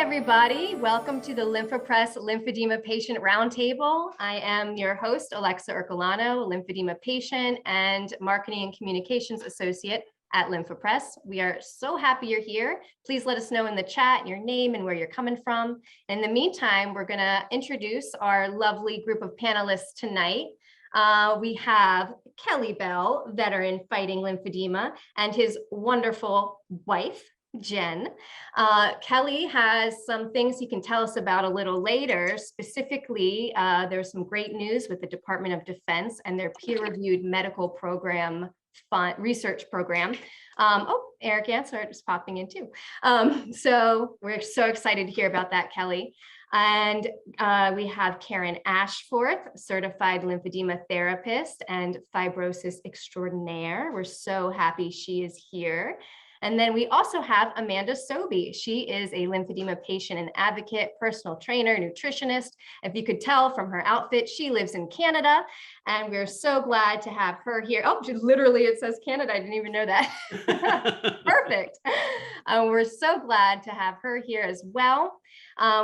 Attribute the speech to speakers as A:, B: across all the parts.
A: everybody. Welcome to the LymphaPress Lymphedema Patient Roundtable. I am your host, Alexa Ercolano, lymphedema patient and Marketing and Communications Associate at LymphaPress. We are so happy you're here. Please let us know in the chat your name and where you're coming from. In the meantime, we're going to introduce our lovely group of panelists tonight. We have Kelly Bell, veteran fighting lymphedema, and his wonderful wife, Jen. Kelly has some things he can tell us about a little later. Specifically, there's some great news with the Department of Defense and their peer-reviewed medical program research program. Oh, Eric Ansart is popping in too. So we're so excited to hear about that, Kelly. And we have Karen Ashforth, certified lymphedema therapist and fibrosis extraordinaire. We're so happy she is here. And then we also have Amanda Sobey. She is a lymphedema patient and advocate, personal trainer, nutritionist. If you could tell from her outfit, she lives in Canada, and we're so glad to have her here. Oh, literally it says Canada. I didn't even know that. Perfect. We're so glad to have her here as well.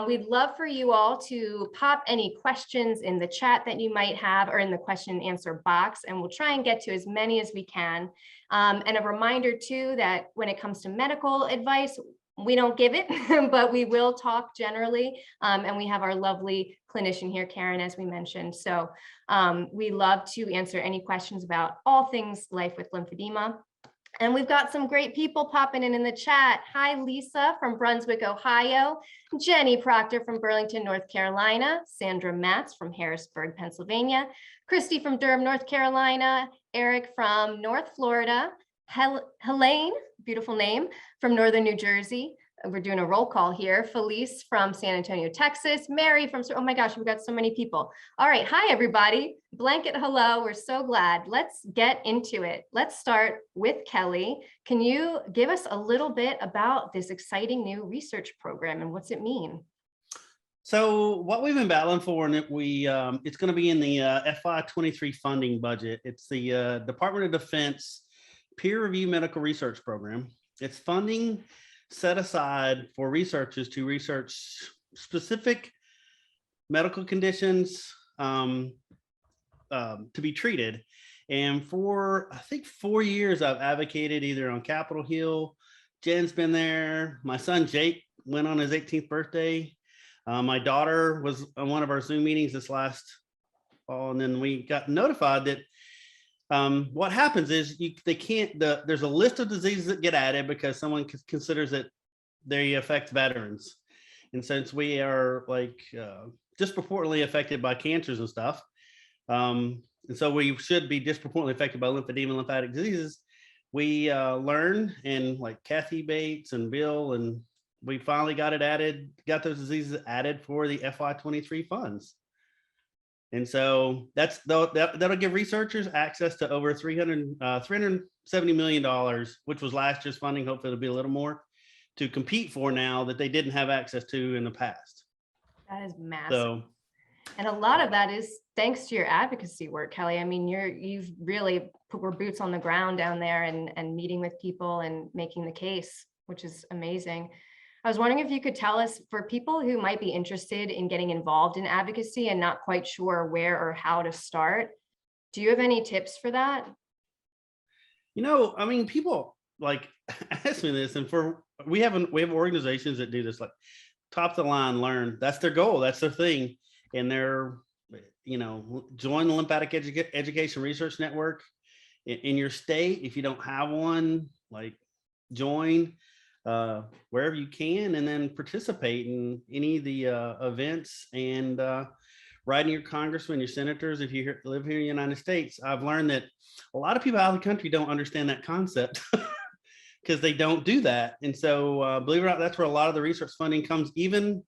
A: We'd love for you all to pop any questions in the chat that you might have or in the question and answer box, and we'll try and get to as many as we can. And a reminder too, that when it comes to medical advice, we don't give it, but we will talk generally. And we have our lovely clinician here, Karen, as we mentioned. So we love to answer any questions about all things life with lymphedema. And we've got some great people popping in the chat. Hi, Lisa from Brunswick, Ohio. Jenny Proctor from Burlington, North Carolina. Sandra Matz from Harrisburg, Pennsylvania. Christy from Durham, North Carolina. Eric from North Florida. Helene, beautiful name, from Northern New Jersey. We're doing a roll call here. Felice from San Antonio, Texas. Mary from, oh my gosh, we've got so many people. All right, hi everybody. Blanket hello, we're so glad. Let's get into it. Let's start with Kelly. Can you give us a little bit about this exciting new research program and what's it mean?
B: So what we've been battling for, and it's going to be in the FY23 funding budget. It's the Department of Defense Peer Review Medical Research Program. It's funding set aside for researchers to research specific medical conditions to be treated. And for, I think, 4 years, I've advocated either on Capitol Hill. Jen's been there. My son, Jake, went on his 18th birthday. My daughter was on one of our Zoom meetings this last fall, and then we got notified that what happens is there's a list of diseases that get added because someone considers that they affect veterans. And since we are disproportionately affected by cancers and stuff, and so we should be disproportionately affected by lymphedema and lymphatic diseases, we learned, and like Kathy Bates and Bill, and we finally got those diseases added for the FY23 funds. And so that'll give researchers access to over $370 million, which was last year's funding. Hopefully it'll be a little more to compete for now that they didn't have access to in the past.
A: That is massive. And a lot of that is thanks to your advocacy work, Kelly. I mean, you've really put your boots on the ground down there and meeting with people and making the case, which is amazing. I was wondering if you could tell us, for people who might be interested in getting involved in advocacy and not quite sure where or how to start, do you have any tips for that?
B: I mean, people ask me this, and we have organizations that do this, like top of the line learn. That's their goal. That's their thing. And they're, join the Lymphatic Education Research Network in your state. If you don't have one, join wherever you can, and then participate in any of the events and writing your congressmen, your senators. If you live here in the United States, I've learned that a lot of people out of the country don't understand that concept because they don't do that. And so believe it or not, that's where a lot of the research funding comes, even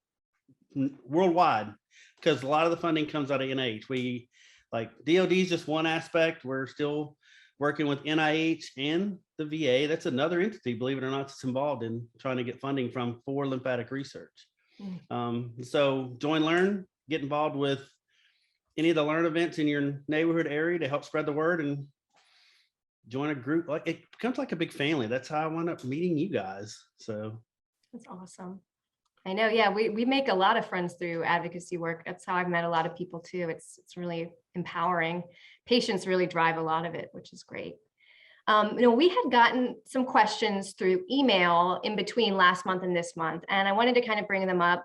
B: worldwide, because a lot of the funding comes out of NIH. DOD is just one aspect. We're still working with NIH and the VA. That's another entity, believe it or not, that's involved in trying to get funding for lymphatic research. So join Learn, get involved with any of the Learn events in your neighborhood area to help spread the word, and join a group. It becomes like a big family. That's how I wound up meeting you guys. So
A: that's awesome. I know. Yeah, we make a lot of friends through advocacy work. That's how I've met a lot of people too. It's really empowering. Patients really drive a lot of it, which is great. We had gotten some questions through email in between last month and this month, and I wanted to kind of bring them up.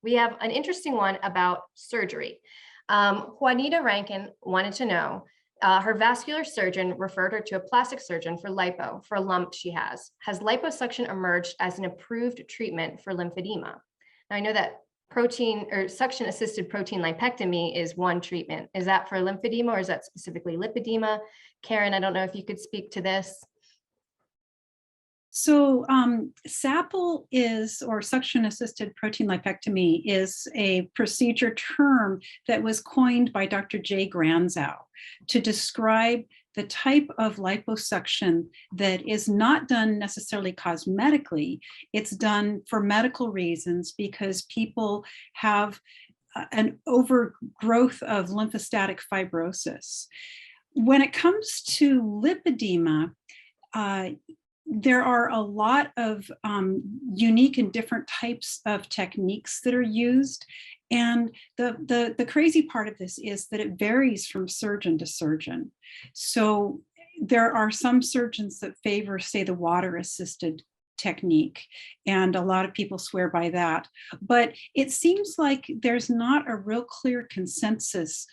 A: We have an interesting one about surgery. Juanita Rankin wanted to know, her vascular surgeon referred her to a plastic surgeon for lipo for a lump she has. Has liposuction emerged as an approved treatment for lymphedema? Now I know that protein or suction assisted protein lipectomy is one treatment. Is that for lymphedema or is that specifically lipedema? Karen, I don't know if you could speak to this.
C: So SAPL is, or suction assisted protein lipectomy, is a procedure term that was coined by Dr. Jay Granzow to describe the type of liposuction that is not done necessarily cosmetically. It's done for medical reasons because people have an overgrowth of lymphostatic fibrosis. When it comes to lipedema, there are a lot of unique and different types of techniques that are used. And the crazy part of this is that it varies from surgeon to surgeon. So there are some surgeons that favor, say, the water-assisted technique, and a lot of people swear by that. But it seems like there's not a real clear consensus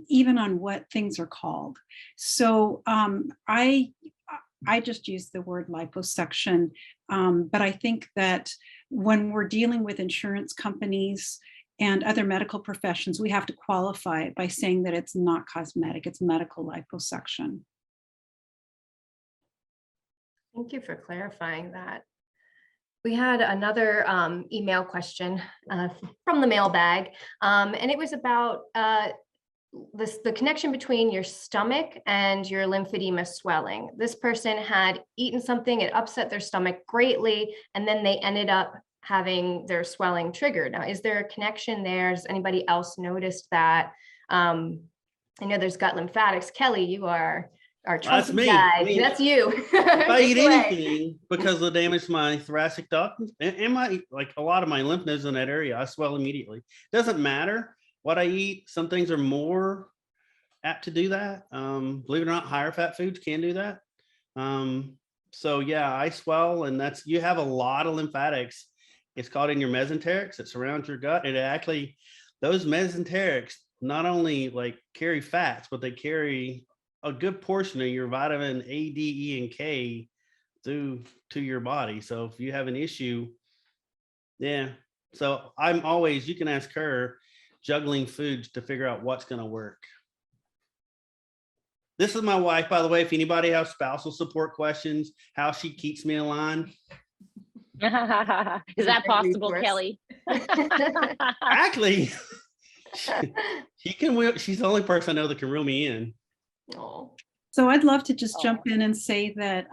C: even on what things are called. So I just use the word liposuction, but I think that when we're dealing with insurance companies and other medical professions, we have to qualify it by saying that it's not cosmetic, it's medical liposuction.
A: Thank you for clarifying that. We had another email question from the mailbag, and it was about the connection between your stomach and your lymphedema swelling. This person had eaten something, it upset their stomach greatly, and then they ended up having their swelling triggered. Now, is there a connection there? Has anybody else noticed that? I know there's gut lymphatics. Kelly, you are our trusted guy. I mean, that's you.
B: If I eat anything because of the damage to my thoracic duct and my, like a lot of my lymph nodes in that area, I swell immediately. Doesn't matter what I eat. Some things are more apt to do that. Believe it or not, higher fat foods can do that. So yeah, I swell, and that's, you have a lot of lymphatics. It's called in your mesenterics that surround your gut. It actually, those mesenterics not only like carry fats, but they carry a good portion of your vitamin A, D, E, and K through to your body. So if you have an issue, yeah. So I'm always, you can ask her, juggling foods to figure out what's going to work. This is my wife, by the way. If anybody has spousal support questions, how she keeps me in line.
D: Is that possible, Kelly?
B: Actually, she can. She's the only person I know that can reel me in.
A: Oh.
C: So I'd love to just jump in and say that,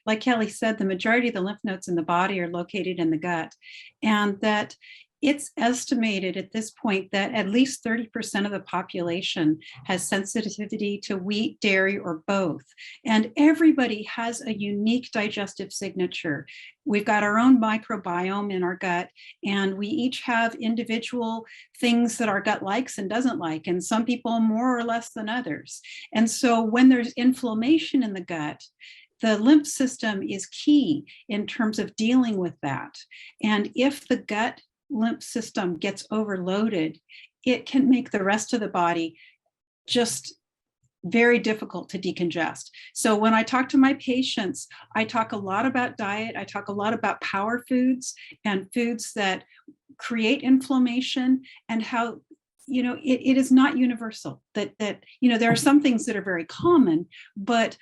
C: like Kelly said, the majority of the lymph nodes in the body are located in the gut, and that it's estimated at this point that at least 30% of the population has sensitivity to wheat, dairy, or both. And everybody has a unique digestive signature. We've got our own microbiome in our gut, and we each have individual things that our gut likes and doesn't like, and some people more or less than others. And so when there's inflammation in the gut, the lymph system is key in terms of dealing with that. And if the gut lymph system gets overloaded, it can make the rest of the body just very difficult to decongest. So when I talk to my patients, I talk a lot about diet. I talk a lot about power foods and foods that create inflammation, and how, you know, it is not universal, that you know, there are some things that are very common, but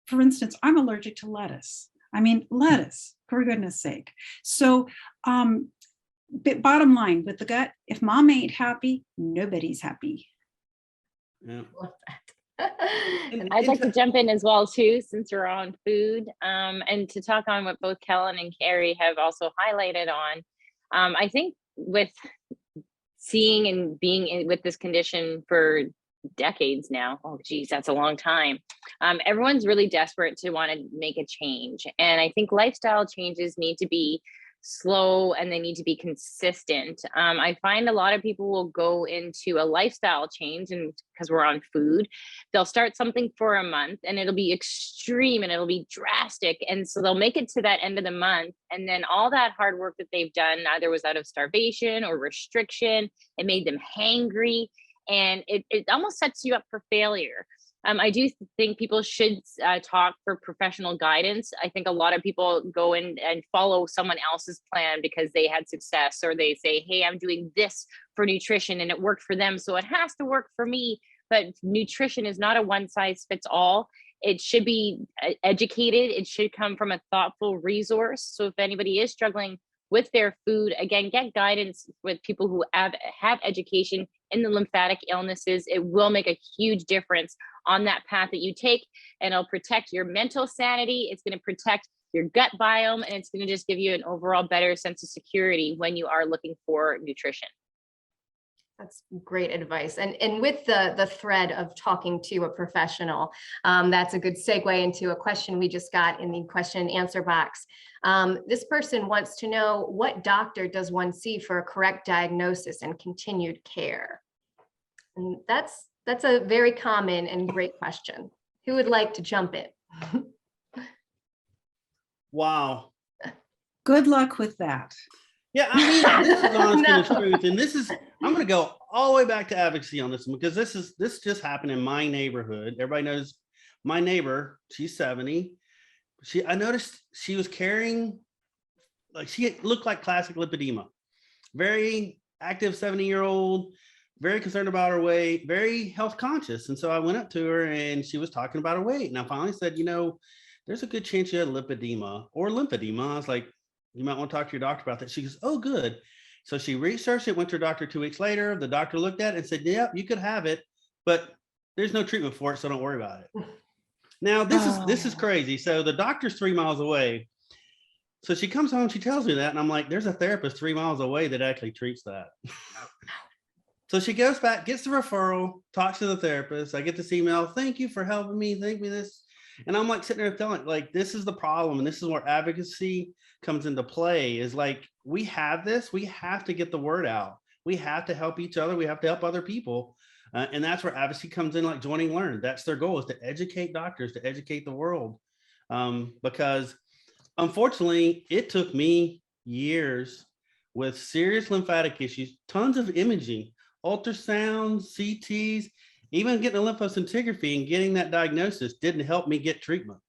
C: for instance, I'm allergic to lettuce. I mean, lettuce, for goodness sake. So but bottom line, with the gut, if mom ain't happy, nobody's happy.
B: Yeah.
D: I'd like to jump in as well too, since we're on food, and to talk on what both Kellen and Carrie have also highlighted on. I think with seeing and being with this condition for decades now, oh geez, that's a long time. Everyone's really desperate to want to make a change, and I think lifestyle changes need to be slow and they need to be consistent. I find a lot of people will go into a lifestyle change, and because we're on food, they'll start something for a month and it'll be extreme and it'll be drastic. And so they'll make it to that end of the month. And then all that hard work that they've done either was out of starvation or restriction. It made them hangry, and it almost sets you up for failure. I do think people should talk for professional guidance. I think a lot of people go in and follow someone else's plan because they had success, or they say, hey, I'm doing this for nutrition and it worked for them, so it has to work for me. But nutrition is not a one size fits all. It should be educated. It should come from a thoughtful resource. So if anybody is struggling with their food, again, get guidance with people who have education in the lymphatic illnesses. It will make a huge difference on that path that you take, and it'll protect your mental sanity. It's going to protect your gut biome, and it's going to just give you an overall better sense of security when you are looking for nutrition.
A: That's great advice. And with the thread of talking to a professional, that's a good segue into a question we just got in the question and answer box. This person wants to know, what doctor does one see for a correct diagnosis and continued care? And that's a very common and great question. Who would like to jump in?
B: Wow.
C: Good luck with that.
B: Yeah, I mean, this is honest and the truth. And this is, I'm going to go all the way back to advocacy on this one, because this just happened in my neighborhood. Everybody knows my neighbor. She's 70. I noticed she was carrying, like, she looked like classic lymphedema. Very active 70-year-old, very concerned about her weight, very health conscious. And so I went up to her and she was talking about her weight. And I finally said, there's a good chance you had lymphedema or lymphedema. I was like, you might want to talk to your doctor about that. She goes, oh, good. So she researched it, went to her doctor 2 weeks later. The doctor looked at it and said, yeah, you could have it, but there's no treatment for it, so don't worry about it. Now, this is crazy. So the doctor's 3 miles away. So she comes home, she tells me that, and I'm like, there's a therapist 3 miles away that actually treats that. So she goes back, gets the referral, talks to the therapist. I get this email, thank you for helping me, thank me this. And I'm like sitting there telling, like, this is the problem. And this is where advocacy comes into play, is like, we have this, we have to get the word out. We have to help each other. We have to help other people. And that's where advocacy comes in, like Joining Learn. That's their goal, is to educate doctors, to educate the world. Because unfortunately, it took me years with serious lymphatic issues, tons of imaging, ultrasounds, CTs, even getting a lymphoscintigraphy and getting that diagnosis didn't help me get treatment.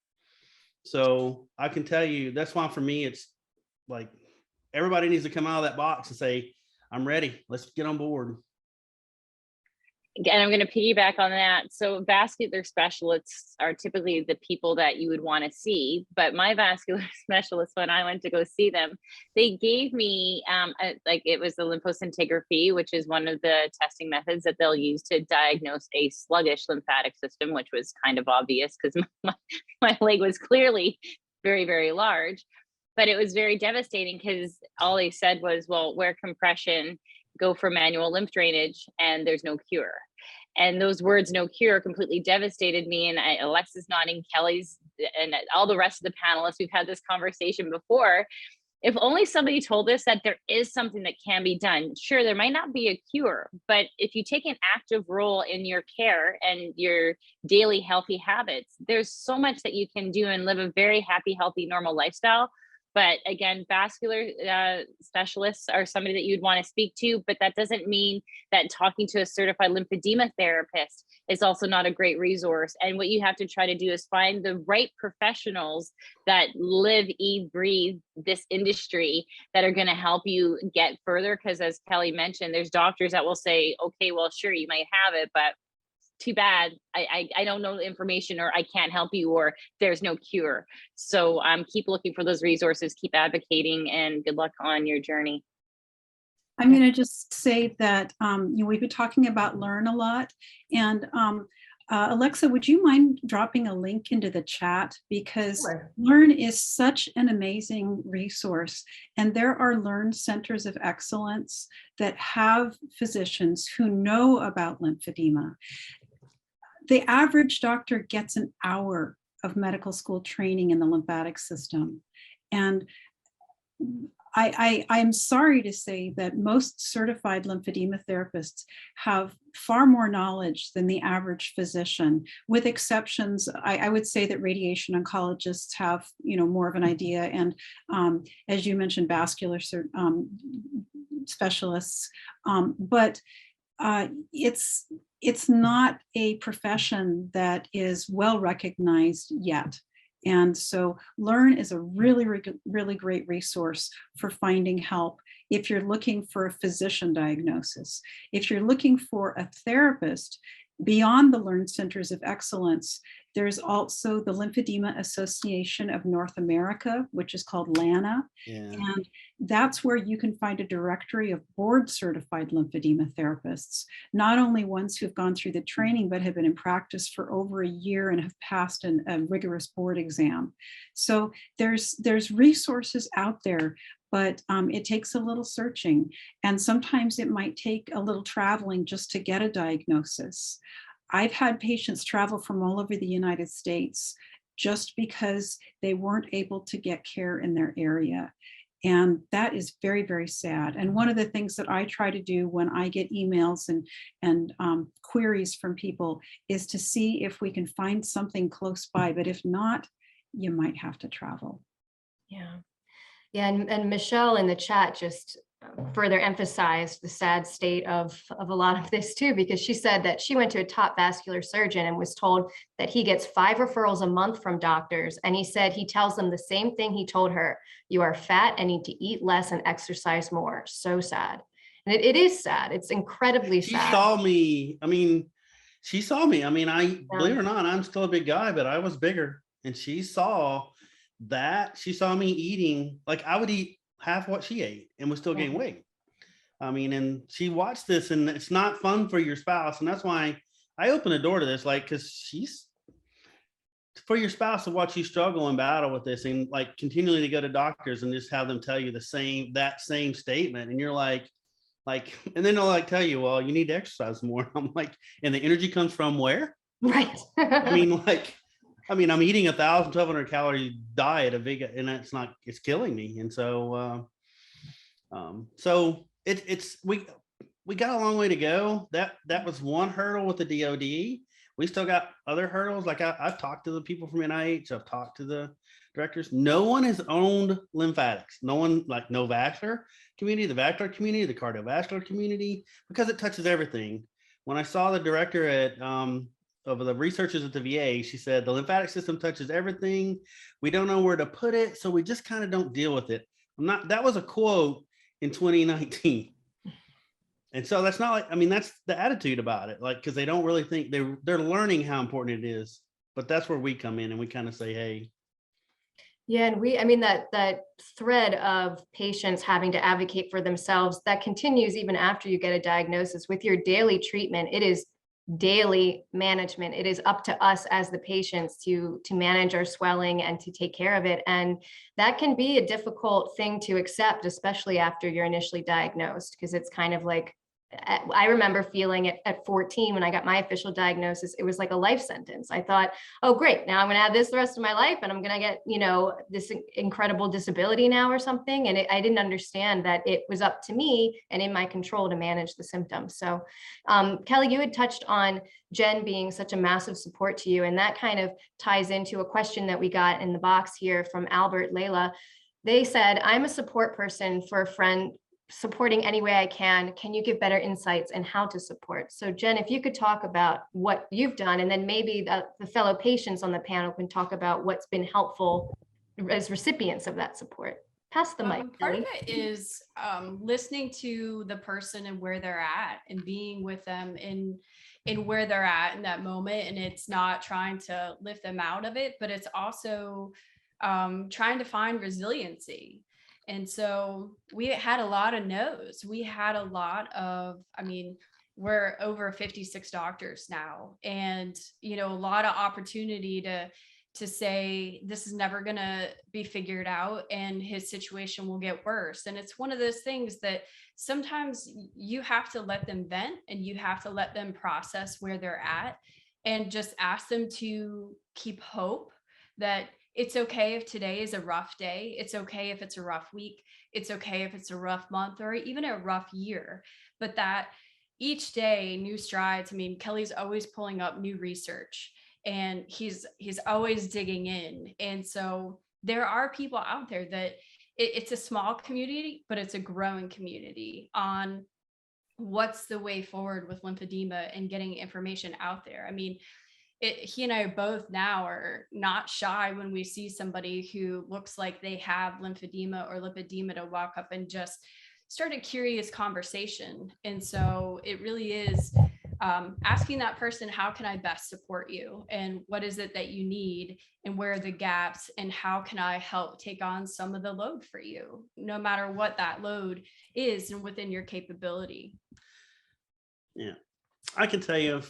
B: So I can tell you, that's why for me, it's like, everybody needs to come out of that box and say, I'm ready, let's get on board.
D: And I'm going to piggyback on that. So vascular specialists are typically the people that you would want to see. But my vascular specialist, when I went to go see them, they gave me, it was the lymphoscintigraphy, which is one of the testing methods that they'll use to diagnose a sluggish lymphatic system, which was kind of obvious because my leg was clearly very, very large. But it was very devastating because all they said was, well, wear compression, go for manual lymph drainage, and there's no cure. And those words, no cure, completely devastated me. And Alexa's nodding, Kelly's, and all the rest of the panelists, we've had this conversation before. If only somebody told us that there is something that can be done. Sure, there might not be a cure, but if you take an active role in your care and your daily healthy habits, there's so much that you can do and live a very happy, healthy, normal lifestyle. But again, vascular specialists are somebody that you'd want to speak to, but that doesn't mean that talking to a certified lymphedema therapist is also not a great resource. And what you have to try to do is find the right professionals that live, eat, breathe this industry that are going to help you get further. Because as Kelly mentioned, there's doctors that will say, okay, well, sure, you might have it, but too bad, I don't know the information, or I can't help you, or there's no cure. So keep looking for those resources, keep advocating, and good luck on your journey.
C: I'm going to just say that we've been talking about Learn a lot, and Alexa, would you mind dropping a link into the chat? Because sure. Learn is such an amazing resource, and there are Learn centers of excellence that have physicians who know about lymphedema. The average doctor gets an hour of medical school training in the lymphatic system. And I'm sorry to say that most certified lymphedema therapists have far more knowledge than the average physician, with exceptions. I would say that radiation oncologists have, more of an idea. And as you mentioned, vascular specialists, but it's not a profession that is well recognized yet. And so Learn is a really, really great resource for finding help if you're looking for a physician diagnosis. If you're looking for a therapist, beyond the Learn Centers of Excellence, there's also the Lymphedema Association of North America, which is called LANA.
B: Yeah.
C: And that's where you can find a directory of board certified lymphedema therapists, not only ones who have gone through the training, but have been in practice for over a year and have passed a rigorous board exam. So there's resources out there, but it takes a little searching. And sometimes it might take a little traveling just to get a diagnosis. I've had patients travel from all over the United States just because they weren't able to get care in their area. And that is very, very sad. And one of the things that I try to do when I get emails and queries from people is to see if we can find something close by. But if not, you might have to travel.
A: Yeah. Yeah. And Michelle in the chat just further emphasized the sad state of a lot of this too, because she said that she went to a top vascular surgeon and was told that he gets 5 referrals a month from doctors. And he said he tells them the same thing he told her: you are fat and need to eat less and exercise more. So sad. And it is sad. It's incredibly sad.
B: She saw me. I mean, believe it or not, I'm still a big guy, but I was bigger. And she saw that. She saw me eating, like I would eat half what she ate and would still gain weight. I mean, and she watched this, and it's not fun for your spouse. And that's why I open the door to this, like, because she's for your spouse to watch you struggle and battle with this, and like continually to go to doctors and just have them tell you that same statement. And you're like, and then they'll like tell you, well, you need to exercise more. I'm like, and the energy comes from where?
A: Right.
B: I'm eating 1,200 calorie diet of vegan, and it's killing me. And so, we got a long way to go. That was one hurdle with the DOD. We still got other hurdles. Like I've talked to the people from NIH. I've talked to the directors. No one has owned lymphatics. No one, like no vascular community, the vascular community, the cardiovascular community, because it touches everything. When I saw the director of the researchers at the VA, she said, the lymphatic system touches everything. We don't know where to put it, so we just kind of don't deal with it. That was a quote in 2019. And so that's not like, that's the attitude about it. Like, because they don't really think they're learning how important it is, but that's where we come in and we kind of say, hey.
A: Yeah, and that thread of patients having to advocate for themselves, that continues even after you get a diagnosis. With your daily treatment, it is daily management. It is up to us as the patients to manage our swelling and to take care of it. And that can be a difficult thing to accept, especially after you're initially diagnosed, because it's kind of like, I remember feeling it at 14 when I got my official diagnosis. It was like a life sentence. I thought, oh, great. Now I'm going to have this the rest of my life, and I'm going to get, this incredible disability now or something. And I didn't understand that it was up to me and in my control to manage the symptoms. So Kelly, you had touched on Jen being such a massive support to you. And that kind of ties into a question that we got in the box here from Albert Layla. They said, I'm a support person for a friend supporting any way I can. Can you give better insights and how to support? So Jen, if you could talk about what you've done, and then maybe the fellow patients on the panel can talk about what's been helpful as recipients of that support. Pass the mic.
E: Part of it is listening to the person and where they're at and being with them in where they're at in that moment. And it's not trying to lift them out of it, but it's also trying to find resiliency. And so we had a lot of no's. We had a lot of, we're over 56 doctors now, and, a lot of opportunity to say, this is never going to be figured out and his situation will get worse. And it's one of those things that sometimes you have to let them vent and you have to let them process where they're at, and just ask them to keep hope that it's okay if today is a rough day. It's okay if it's a rough week. It's okay if it's a rough month or even a rough year, but that each day, new strides. I mean, Kelly's always pulling up new research and he's always digging in. And so there are people out there that it's a small community, but it's a growing community on what's the way forward with lymphedema and getting information out there. I mean, he and I both now are not shy when we see somebody who looks like they have lymphedema or lipedema to walk up and just start a curious conversation. And so it really is asking that person, how can I best support you? And what is it that you need? And where are the gaps? And how can I help take on some of the load for you, no matter what that load is and within your capability?
B: Yeah, I can tell you,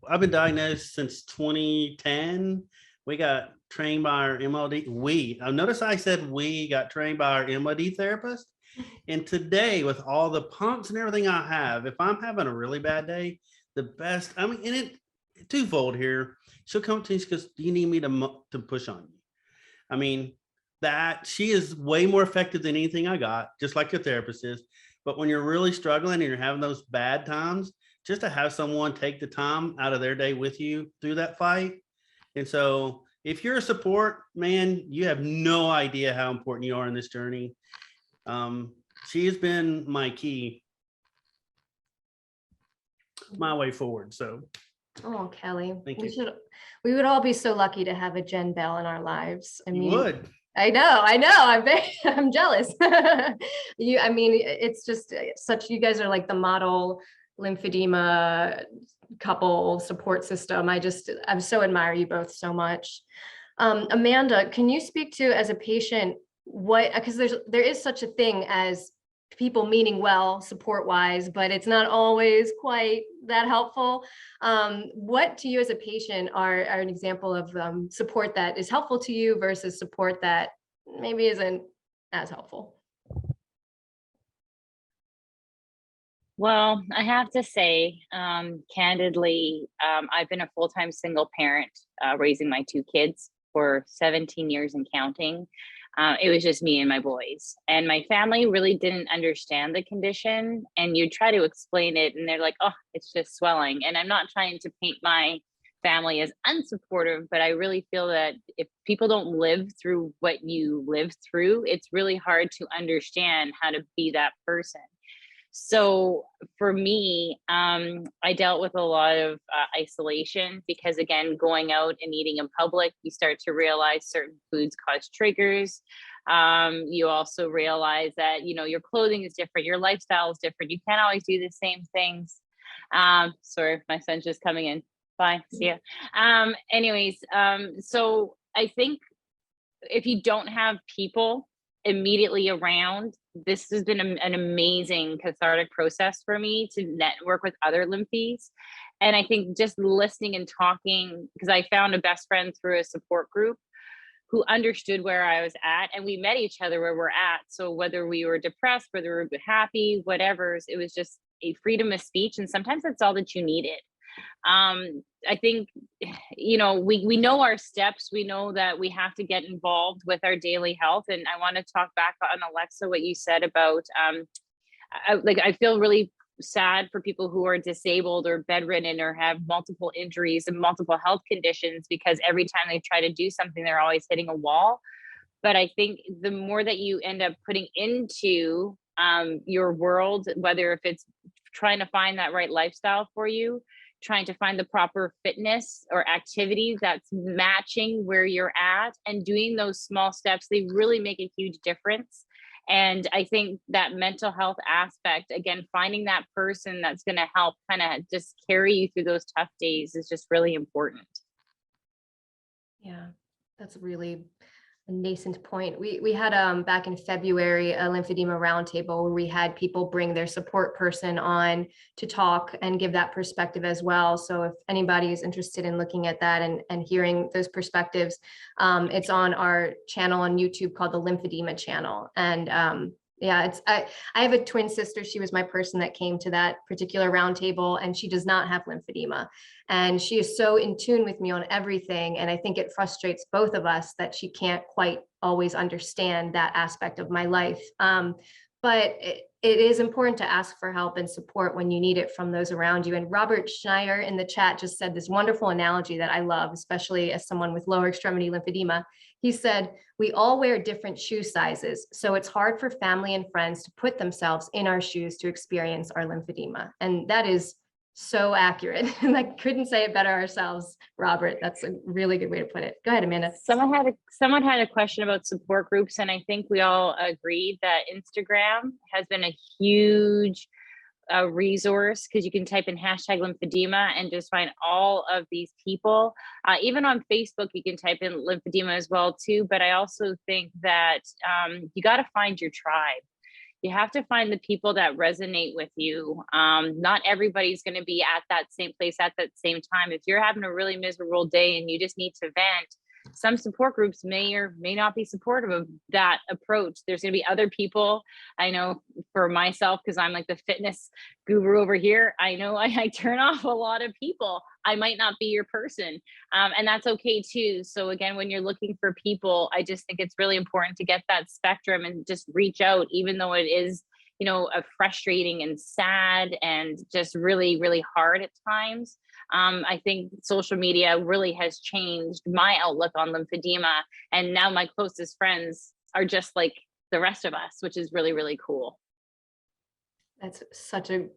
B: I've been diagnosed since 2010. We got trained by our MOD. Notice I said we got trained by our MOD therapist. And today, with all the pumps and everything I have, if I'm having a really bad day, the best, I mean, and it twofold here. She'll come to me because, do you need me to push on you? I mean, that she is way more effective than anything I got, just like your therapist is. But when you're really struggling and you're having those bad times, just to have someone take the time out of their day with you through that fight. And so if you're a support, man, you have no idea how important you are in this journey. She has been my key, my way forward. So,
A: oh, Kelly,
B: thank you.
A: We would all be so lucky to have a Jen Bell in our lives. I mean,
B: you would.
A: I know. I'm jealous. I mean, it's just such, you guys are like the model lymphedema couple support system. I so admire you both so much. Amanda, can you speak to, as a patient, because there is such a thing as people meaning well support wise, but it's not always quite that helpful. What to you as a patient are an example of support that is helpful to you versus support that maybe isn't as helpful?
D: Well, I have to say, candidly, I've been a full-time single parent raising my 2 kids for 17 years and counting. It was just me and my boys, and my family really didn't understand the condition. And you try to explain it and they're like, oh, it's just swelling. And I'm not trying to paint my family as unsupportive, but I really feel that if people don't live through what you live through, it's really hard to understand how to be that person. So for me, I dealt with a lot of isolation because, again, going out and eating in public, you start to realize certain foods cause triggers. You also realize that, your clothing is different, your lifestyle is different. You can't always do the same things. Sorry, my son's just coming in. Bye, see ya. So I think if you don't have people immediately around, this has been an amazing cathartic process for me to network with other lymphies. And I think just listening and talking, because I found a best friend through a support group who understood where I was at, and we met each other where we're at. So whether we were depressed, whether we were happy, whatever, it was just a freedom of speech. And sometimes that's all that you needed. I think, we know our steps. We know that we have to get involved with our daily health. And I want to talk back on, Alexa, what you said about, I feel really sad for people who are disabled or bedridden or have multiple injuries and multiple health conditions, because every time they try to do something, they're always hitting a wall. But I think the more that you end up putting into your world, whether if it's trying to find that right lifestyle for you, trying to find the proper fitness or activity that's matching where you're at, and doing those small steps, they really make a huge difference. And I think that mental health aspect, again, finding that person that's going to help kind of just carry you through those tough days is just really important.
A: Yeah, that's really a nascent point. We had back in February a lymphedema roundtable where we had people bring their support person on to talk and give that perspective as well. So if anybody is interested in looking at that and hearing those perspectives, it's on our channel on YouTube called the Lymphedema channel. And Yeah, I have a twin sister. She was my person that came to that particular roundtable, and she does not have lymphedema. And she is so in tune with me on everything. And I think it frustrates both of us that she can't quite always understand that aspect of my life. But it is important to ask for help and support when you need it from those around you. And Robert Schneier in the chat just said this wonderful analogy that I love, especially as someone with lower extremity lymphedema. He said, we all wear different shoe sizes, so it's hard for family and friends to put themselves in our shoes to experience our lymphedema. And that is so accurate. And I couldn't say it better ourselves, Robert. That's a really good way to put it. Go ahead, Amanda.
D: Someone had a question about support groups, and I think we all agreed that Instagram has been a huge resource, because you can type in hashtag lymphedema and just find all of these people. Even on Facebook, you can type in lymphedema as well too. But I also think that you got to find your tribe. You have to find the people that resonate with you. Not everybody's going to be at that same place at that same time. If you're having a really miserable day and you just need to vent, some support groups may or may not be supportive of that approach. There's going to be other people. I know for myself, because I'm like the fitness guru over here, I know I turn off a lot of people. I might not be your person, and that's okay too. So again, when you're looking for people, I just think it's really important to get that spectrum and just reach out, even though it is, you know, a frustrating and sad and just really, really hard at times. I think social media really has changed my outlook on lymphedema. And now my closest friends are just like the rest of us, which is really, really cool.
A: That's such an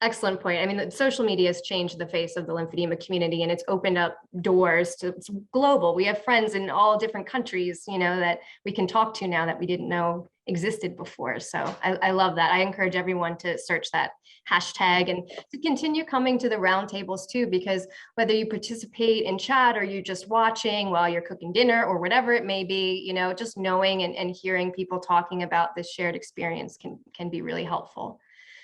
A: excellent point. I mean, social media has changed the face of the lymphedema community, and it's opened up doors to, it's global. We have friends in all different countries, you know, that we can talk to now that we didn't know existed before. So I love that. I encourage everyone to search that hashtag and to continue coming to the roundtables too, because whether you participate in chat or you're just watching while you're cooking dinner or whatever it may be, you know, just knowing and hearing people talking about this shared experience can be really helpful.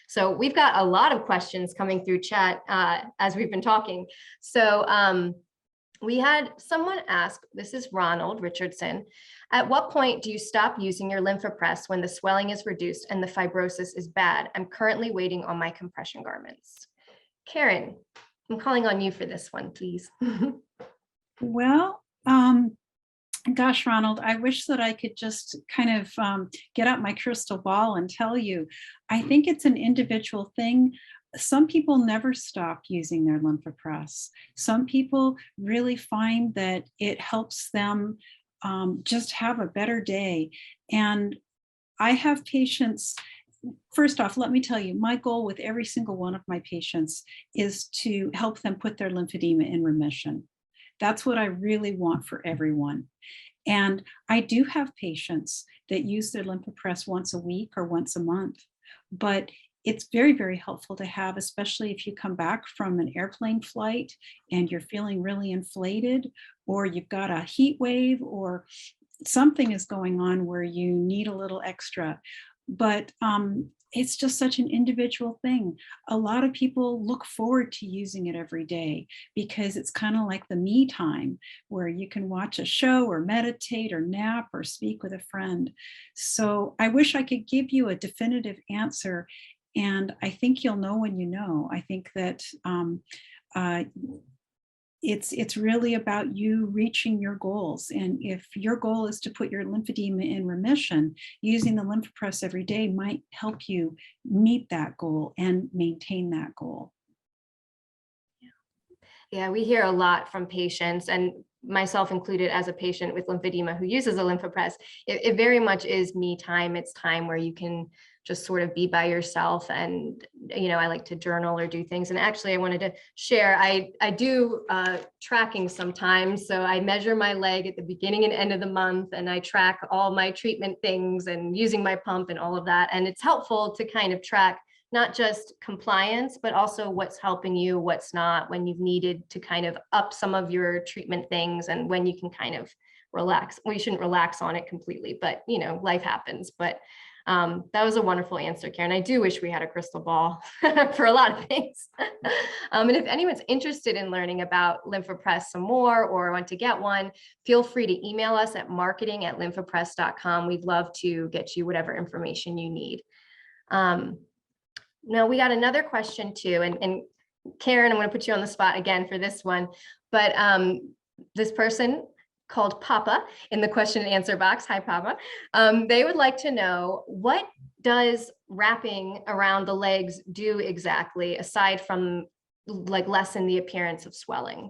A: So we've got a lot of questions coming through chat as we've been talking. So we had someone ask, this is Ronald Richardson, at what point do you stop using your Lymphopress when the swelling is reduced and the fibrosis is bad? I'm currently waiting on my compression garments. Karen, I'm calling on you for this one, please.
C: Well, gosh, Ronald, I wish that I could just kind of get out my crystal ball and tell you. I think it's an individual thing. Some people never stop using their Lymphopress. Some people really find that it helps them just have a better day. And I have patients. First off, let me tell you, my goal with every single one of my patients is to help them put their lymphedema in remission. That's what I really want for everyone. And I do have patients that use their Lymphopress once a week or once a month, but it's very, very helpful to have, especially if you come back from an airplane flight and you're feeling really inflated, or you've got a heat wave, or something is going on where you need a little extra. But it's just such an individual thing. A lot of people look forward to using it every day because it's kind of like the me time where you can watch a show or meditate or nap or speak with a friend. So I wish I could give you a definitive answer. And I think you'll know when you know. I think that it's really about you reaching your goals. And if your goal is to put your lymphedema in remission, using the Lymphopress every day might help you meet that goal and maintain that goal.
A: Yeah, we hear a lot from patients, and myself included as a patient with lymphedema who uses a Lymphopress. It very much is me time. It's time where you can just sort of be by yourself. And, you know, I like to journal or do things. And actually I wanted to share, I do tracking sometimes. So I measure my leg at the beginning and end of the month, and I track all my treatment things and using my pump and all of that. And it's helpful to kind of track not just compliance, but also what's helping you, what's not, when you've needed to kind of up some of your treatment things, and when you can kind of relax. Well, you shouldn't relax on it completely, but you know, life happens. But That was a wonderful answer, Karen. I do wish we had a crystal ball for a lot of things. And if anyone's interested in learning about LymphaPress some more or want to get one, feel free to email us at marketing@lymphapress.com. We'd love to get you whatever information you need. Now we got another question too, and Karen, I'm going to put you on the spot again for this one, but this person called Papa in the question and answer box. Hi, Papa. They would like to know, what does wrapping around the legs do exactly, aside from like lessen the appearance of swelling?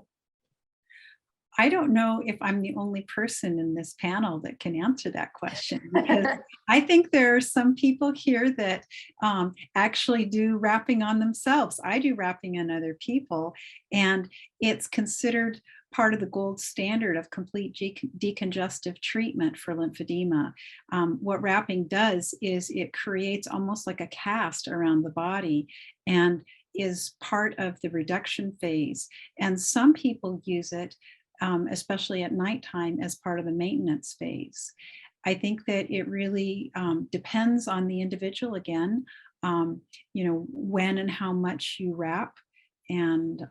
C: I don't know if I'm the only person in this panel that can answer that question, because I think there are some people here that actually do wrapping on themselves. I do wrapping on other people, and it's considered part of the gold standard of complete decongestive treatment for lymphedema. What wrapping does is it creates almost like a cast around the body and is part of the reduction phase. And some people use it, especially at nighttime, as part of the maintenance phase. I think that it really depends on the individual again, when and how much you wrap. And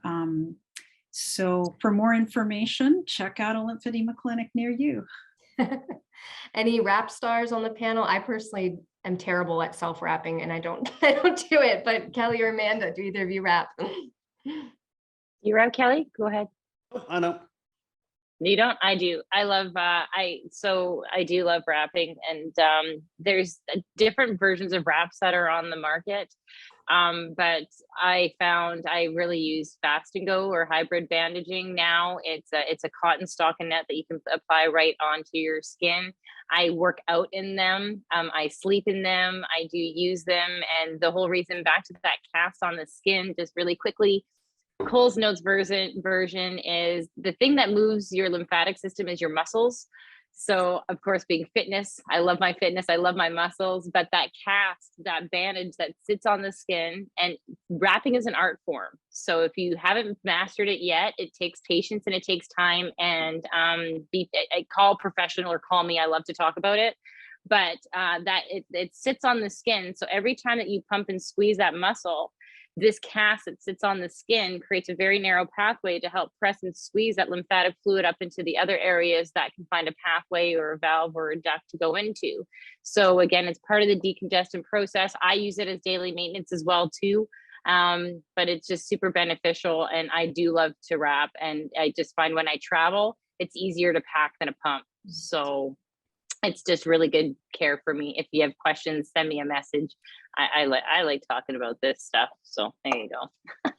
C: so for more information, check out a lymphedema clinic near you.
A: Any wrap stars on the panel? I personally am terrible at self-wrapping and I don't do it, but Kelly or Amanda, do either of you wrap?
D: You wrap, Kelly? Go ahead.
B: I don't.
D: You don't? I do. I love, I do love wrapping, and there's different versions of wraps that are on the market. But I found I really use Fast and Go or hybrid bandaging now. It's a cotton stockinette that you can apply right onto your skin. I work out in them. I sleep in them. I do use them. And the whole reason, back to that cast on the skin, just really quickly, Cole's Notes version is the thing that moves your lymphatic system is your muscles. So of course, being fitness, I love my fitness, I love my muscles, but that cast, that bandage that sits on the skin, and wrapping is an art form. So if you haven't mastered it yet, it takes patience and it takes time, and call professional or call me. I love to talk about it, but it sits on the skin. So every time that you pump and squeeze that muscle, this cast that sits on the skin creates a very narrow pathway to help press and squeeze that lymphatic fluid up into the other areas that can find a pathway or a valve or a duct to go into. So again, it's part of the decongestant process. I use it as daily maintenance as well too, but it's just super beneficial, and I do love to wrap. And I just find when I travel, it's easier to pack than a pump. So it's just really good care for me. If you have questions, send me a message. I like talking about this stuff. So there you go.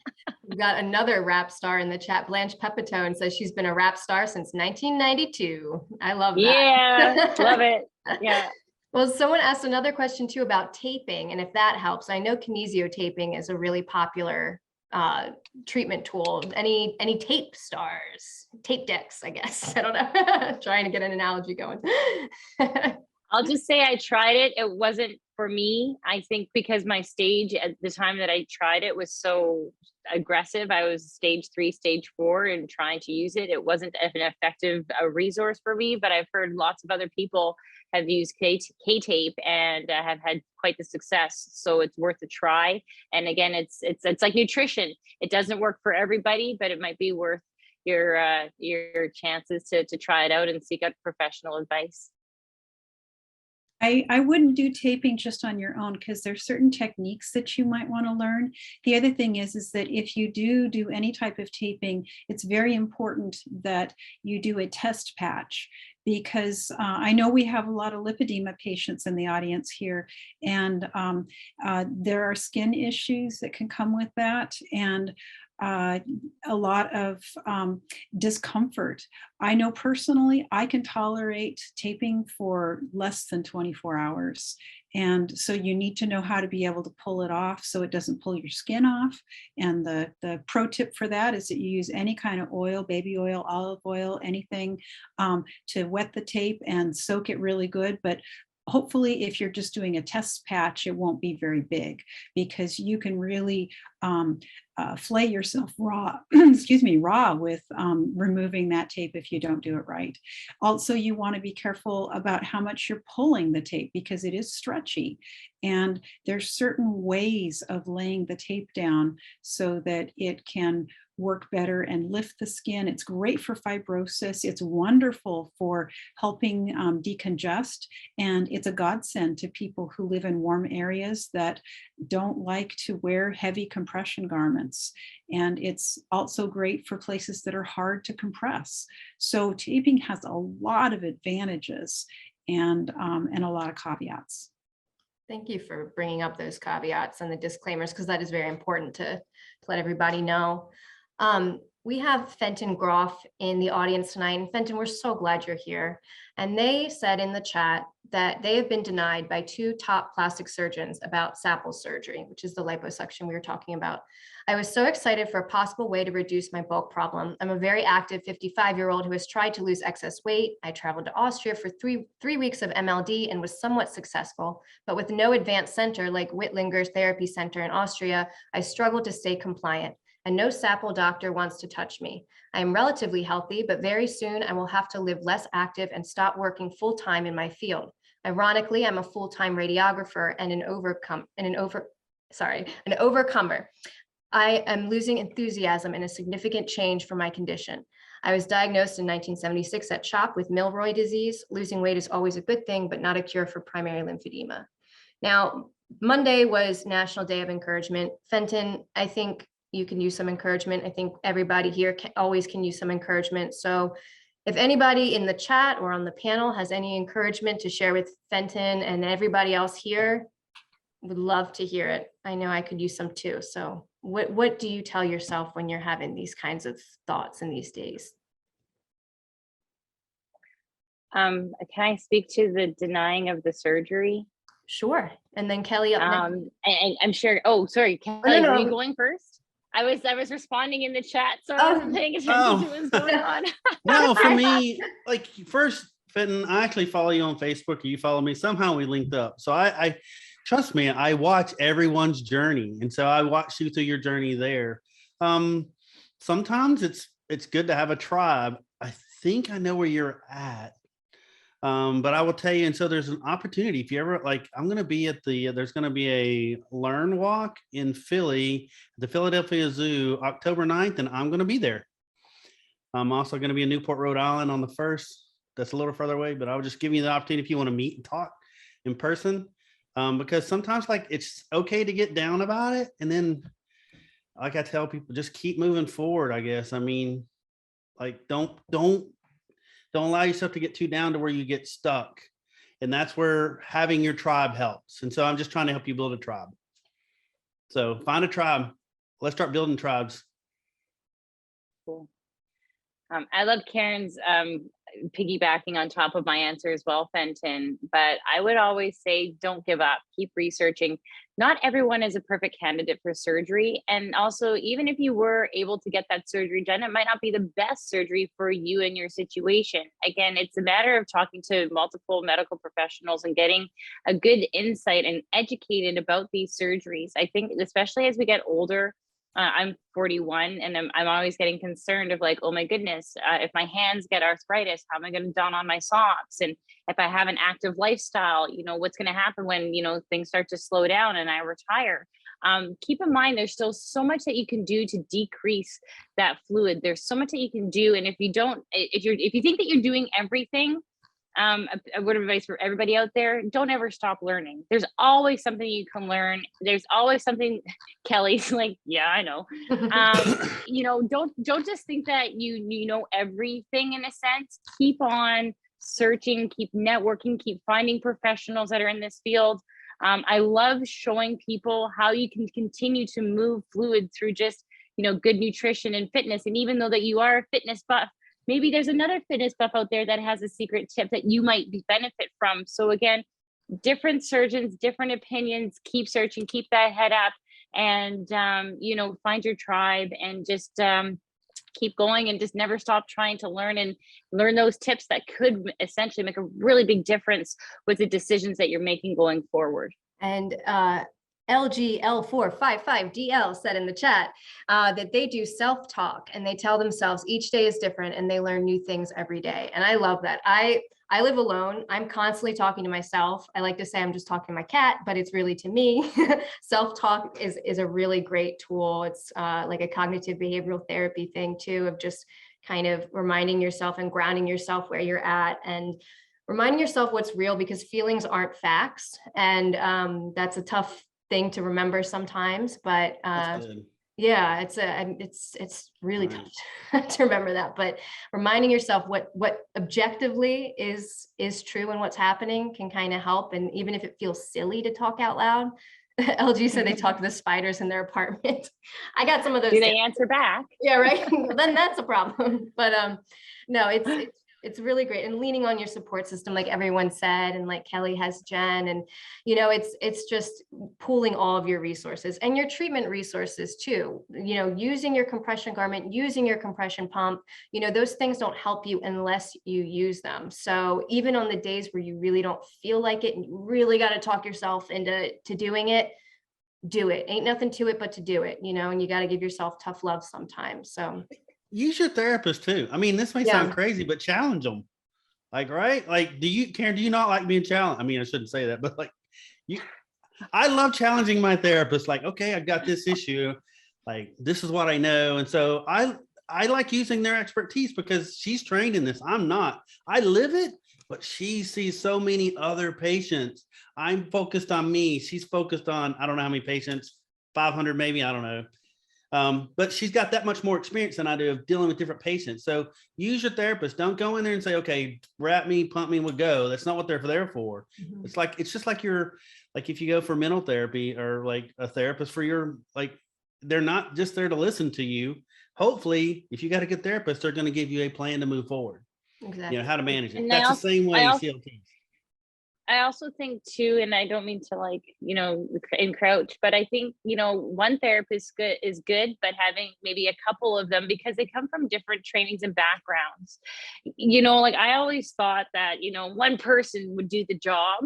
A: We've got another wrap star in the chat. Blanche Pepitone says she's been a wrap star since 1992. I love that.
D: Yeah, love it. Yeah.
A: Well, someone asked another question too about taping, and if that helps. I know kinesio taping is a really popular treatment tool. Any tape stars, tape decks, I guess. I don't know. Trying to get an analogy going.
D: I'll just say I tried it. It wasn't for me. I think because my stage at the time that I tried it was so aggressive. I was stage 3, stage 4, and trying to use it. It wasn't an effective resource for me, but I've heard lots of other people have used K-tape and have had quite the success. So it's worth a try. And again, it's like nutrition. It doesn't work for everybody, but it might be worth your chances to try it out and seek out professional advice.
C: I wouldn't do taping just on your own, because there's certain techniques that you might want to learn. The other thing is that if you do any type of taping, it's very important that you do a test patch, because I know we have a lot of lymphedema patients in the audience here, and there are skin issues that can come with that, and a lot of discomfort. I know personally, I can tolerate taping for less than 24 hours. And so you need to know how to be able to pull it off so it doesn't pull your skin off. And the pro tip for that is that you use any kind of oil, baby oil, olive oil, anything to wet the tape and soak it really good. But hopefully if you're just doing a test patch, it won't be very big, because you can really flay yourself raw, excuse me, raw with removing that tape if you don't do it right. Also, you want to be careful about how much you're pulling the tape, because it is stretchy. And there's certain ways of laying the tape down so that it can work better and lift the skin. It's great for fibrosis. It's wonderful for helping decongest. And it's a godsend to people who live in warm areas that don't like to wear heavy compression garments. And it's also great for places that are hard to compress. So taping has a lot of advantages and a lot of caveats.
A: Thank you for bringing up those caveats and the disclaimers, because that is very important to let everybody know. We have Fenton Groff in the audience tonight. And Fenton, we're so glad you're here. And they said in the chat that they have been denied by 2 top plastic surgeons about SAPL surgery, which is the liposuction we were talking about. I was so excited for a possible way to reduce my bulk problem. I'm a very active 55-year-old who has tried to lose excess weight. I traveled to Austria for three weeks of MLD and was somewhat successful, but with no advanced center like Wittlinger's Therapy Center in Austria, I struggled to stay compliant. And no SAPL doctor wants to touch me. I am relatively healthy, but very soon I will have to live less active and stop working full-time in my field. Ironically, I'm a full-time radiographer and an overcomer. I am losing enthusiasm and a significant change for my condition. I was diagnosed in 1976 at CHOP with Milroy disease. Losing weight is always a good thing, but not a cure for primary lymphedema. Now, Monday was National Day of Encouragement. Fenton, I think you can use some encouragement. I think everybody here always can use some encouragement. So if anybody in the chat or on the panel has any encouragement to share with Fenton and everybody else here, would love to hear it. I know I could use some too. So what do you tell yourself when you're having these kinds of thoughts in these days?
D: Can I speak to the denying of the surgery?
A: Sure. And then Kelly up next.
D: And I'm sure, oh, sorry, Kelly, were you going first? I was responding in the chat, so I wasn't paying attention to what was going on.
B: No, for me, like first, Fenton, I actually follow you on Facebook, or you follow me. Somehow we linked up. So I trust me, I watch everyone's journey. And so I watched you through your journey there. Sometimes it's good to have a tribe. I think I know where you're at. But I will tell you, and so there's an opportunity if you ever like, I'm going to be at there's going to be a Learn Walk in Philly, the Philadelphia Zoo, October 9th, and I'm going to be there. I'm also going to be in Newport, Rhode Island on the 1st. That's a little further away, but I'll just give you the opportunity if you want to meet and talk in person. Because sometimes like it's okay to get down about it. And then like I tell people, just keep moving forward, I guess. I mean, like don't allow yourself to get too down to where you get stuck. And that's where having your tribe helps. And so I'm just trying to help you build a tribe. So find a tribe. Let's start building tribes.
D: Cool. I love Karen's piggybacking on top of my answer as well, Fenton, but I would always say, don't give up, keep researching. Not everyone is a perfect candidate for surgery. And also, even if you were able to get that surgery done, it might not be the best surgery for you and your situation. Again, it's a matter of talking to multiple medical professionals and getting a good insight and educated about these surgeries. I think, especially as we get older, I'm 41 and I'm always getting concerned of like, oh my goodness, if my hands get arthritis, how am I going to don on my socks? And if I have an active lifestyle, what's going to happen when, things start to slow down and I retire? Keep in mind, there's still so much that you can do to decrease that fluid. There's so much that you can do. And if you think that you're doing everything, a word of advice for everybody out there, don't ever stop learning. There's always something you can learn. There's always something. Kelly's like, yeah, I know. Don't just think that you know everything in a sense. Keep on searching, keep networking, keep finding professionals that are in this field. I love showing people how you can continue to move fluid through just good nutrition and fitness. And even though that you are a fitness buff, maybe there's another fitness buff out there that has a secret tip that you might benefit from. So again, different surgeons, different opinions, keep searching, keep that head up, and find your tribe and just keep going and just never stop trying to learn and learn those tips that could essentially make a really big difference with the decisions that you're making going forward.
A: And LGL455DL said in the chat that they do self-talk and they tell themselves each day is different and they learn new things every day. And I love that. I live alone. I'm constantly talking to myself. I like to say I'm just talking to my cat, but it's really to me. Self-talk is a really great tool. It's like a cognitive behavioral therapy thing too, of just kind of reminding yourself and grounding yourself where you're at and reminding yourself what's real, because feelings aren't facts. And that's a tough thing to remember sometimes, but yeah, it's really tough to remember that. But reminding yourself what objectively is true and what's happening can kind of help. And even if it feels silly to talk out loud, LG said they talk to the spiders in their apartment. I got some of those.
D: Do they answer back?
A: Yeah, right. Then that's a problem. But no, it's really great, and leaning on your support system, like everyone said, and like Kelly has Jen, and it's just pooling all of your resources and your treatment resources too. Using your compression garment, using your compression pump, those things don't help you unless you use them. So even on the days where you really don't feel like it and you really got to talk yourself into doing it, do it. Ain't nothing to it but to do it, and you got to give yourself tough love sometimes. So
B: use your therapist too. I mean, this may sound crazy, but challenge them. Right? Like, Karen, do you not like being challenged? I mean, I shouldn't say that, but I love challenging my therapist. Like, okay, I've got this issue. Like, this is what I know. And so I like using their expertise because she's trained in this. I'm not. I live it, but she sees so many other patients. I'm focused on me. She's focused on, I don't know how many patients, 500 maybe, I don't know. But she's got that much more experience than I do of dealing with different patients. So use your therapist. Don't go in there and say, okay, wrap me, pump me, we'll go. That's not what they're there for. Mm-hmm. It's just like if you go for mental therapy or like a therapist for they're not just there to listen to you. Hopefully, if you got a good therapist, they're going to give you a plan to move forward.
A: Exactly.
B: How to manage it. And that's the same way CLTs.
D: I also think too, and I don't mean to encroach, but I think, one therapist is good, but having maybe a couple of them because they come from different trainings and backgrounds. I always thought that, one person would do the job.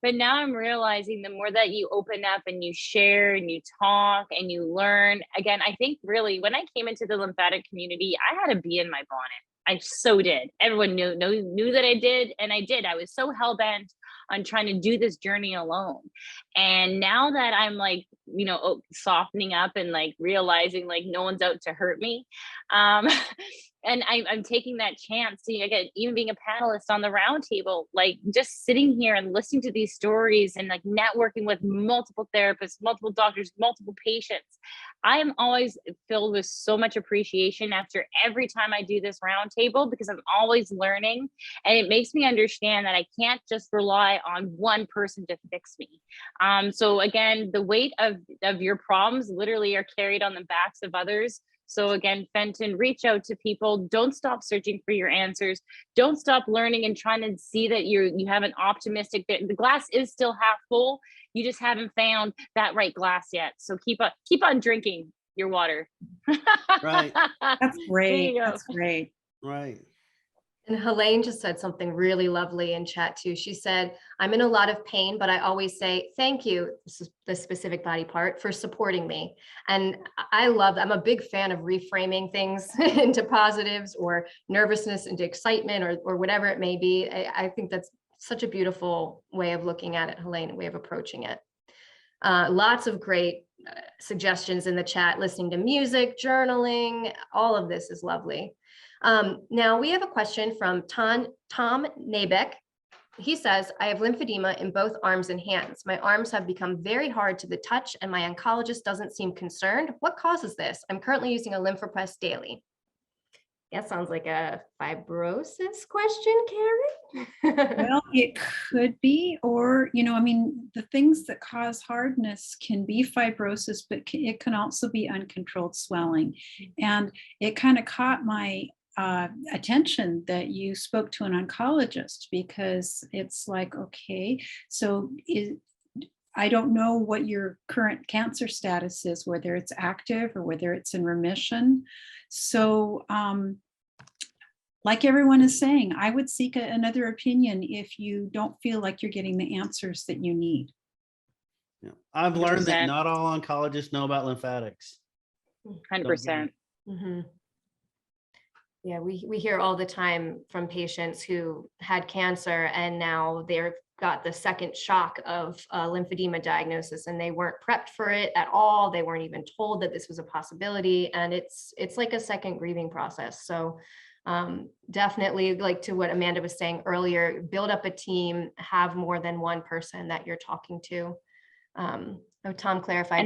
D: But now I'm realizing the more that you open up and you share and you talk and you learn, again, I think really when I came into the lymphatic community, I had a bee in my bonnet. I so did. Everyone knew that I did. And I did. I was so hell-bent on trying to do this journey alone. And now that I'm softening up and realizing no one's out to hurt me. And I'm taking that chance to, again, even being a panelist on the roundtable, just sitting here and listening to these stories and networking with multiple therapists, multiple doctors, multiple patients. I am always filled with so much appreciation after every time I do this roundtable because I'm always learning, and it makes me understand that I can't just rely on one person to fix me. So again, the weight of your problems literally are carried on the backs of others. So again, Fenton, reach out to people. Don't stop searching for your answers. Don't stop learning and trying to see that you have an optimistic, the glass is still half full. You just haven't found that right glass yet. So keep on drinking your water.
B: Right.
C: That's great. That's great.
B: Right.
A: And Helene just said something really lovely in chat too. She said, I'm in a lot of pain, but I always say, thank you, this is the specific body part, for supporting me. And I love that. I'm a big fan of reframing things into positives or nervousness into excitement or whatever it may be. I think that's such a beautiful way of looking at it, Helene, way of approaching it. Lots of great suggestions in the chat, listening to music, journaling, all of this is lovely. Now we have a question from Tom Nabeck. He says, I have lymphedema in both arms and hands. My arms have become very hard to the touch and my oncologist doesn't seem concerned. What causes this? I'm currently using a Lymphopress daily. That sounds like a fibrosis question, Karen.
C: Well, it could be, or, the things that cause hardness can be fibrosis, but it can also be uncontrolled swelling. And it kind of caught my attention that you spoke to an oncologist, because it's like, okay, so I don't know what your current cancer status is, whether it's active or whether it's in remission. So like everyone is saying, I would seek another opinion if you don't feel like you're getting the answers that you need.
B: Yeah. I've learned that
D: 100%.
B: not all oncologists know about lymphatics.
D: 100%.
A: Yeah, we hear all the time from patients who had cancer and now they've got the second shock of lymphedema diagnosis, and they weren't prepped for it at all. They weren't even told that this was a possibility, and it's like a second grieving process. So definitely, like to what Amanda was saying earlier, build up a team, have more than one person that you're talking to. Tom clarified.